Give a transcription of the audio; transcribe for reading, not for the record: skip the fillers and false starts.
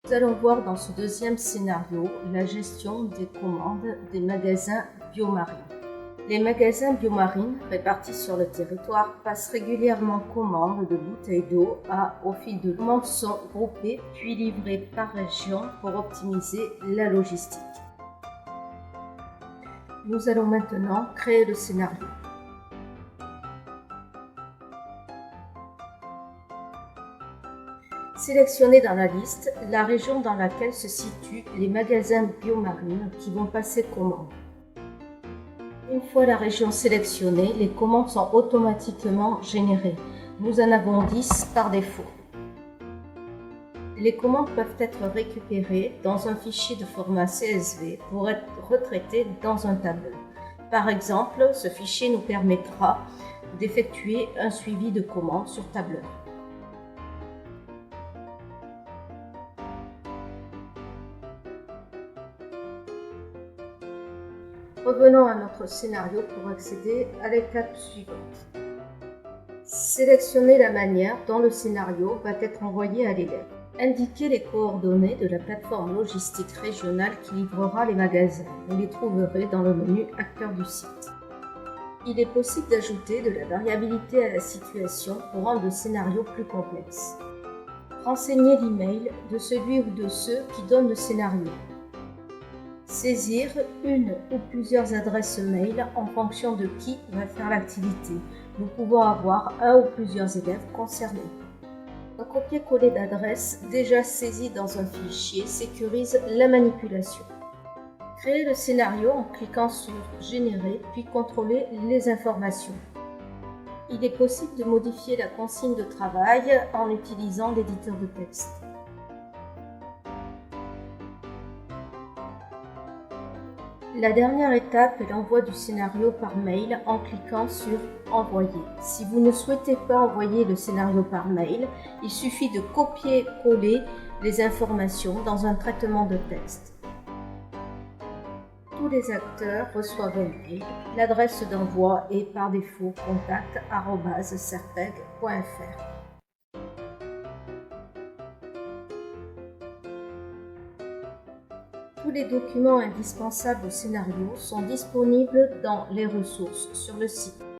Nous allons voir dans ce deuxième scénario la gestion des commandes des magasins Biomarine. Les magasins Biomarine répartis sur le territoire passent régulièrement commande de bouteilles d'eau au fil de l'eau. Les commandes sont groupées puis livrées par région pour optimiser la logistique. Nous allons maintenant créer le scénario. Sélectionnez dans la liste la région dans laquelle se situent les magasins Biomarine qui vont passer commande. Une fois la région sélectionnée, les commandes sont automatiquement générées. Nous en avons 10 par défaut. Les commandes peuvent être récupérées dans un fichier de format CSV pour être retraitées dans un tableau. Par exemple, ce fichier nous permettra d'effectuer un suivi de commandes sur tableur. Revenons à notre scénario pour accéder à l'étape suivante. Sélectionnez la manière dont le scénario va être envoyé à l'élève. Indiquez les coordonnées de la plateforme logistique régionale qui livrera les magasins. Vous les trouverez dans le menu Acteurs du site. Il est possible d'ajouter de la variabilité à la situation pour rendre le scénario plus complexe. Renseignez l'email de celui ou de ceux qui donnent le scénario. Saisir une ou plusieurs adresses mail en fonction de qui va faire l'activité. Nous pouvons avoir un ou plusieurs élèves concernés. Un copier-coller d'adresses déjà saisies dans un fichier sécurise la manipulation. Créez le scénario en cliquant sur Générer puis contrôlez les informations. Il est possible de modifier la consigne de travail en utilisant l'éditeur de texte. La dernière étape est l'envoi du scénario par mail en cliquant sur Envoyer. Si vous ne souhaitez pas envoyer le scénario par mail, il suffit de copier-coller les informations dans un traitement de texte. Tous les acteurs reçoivent un mail. L'adresse d'envoi est par défaut contact@serpeg.fr. Tous les documents indispensables au scénario sont disponibles dans les ressources sur le site.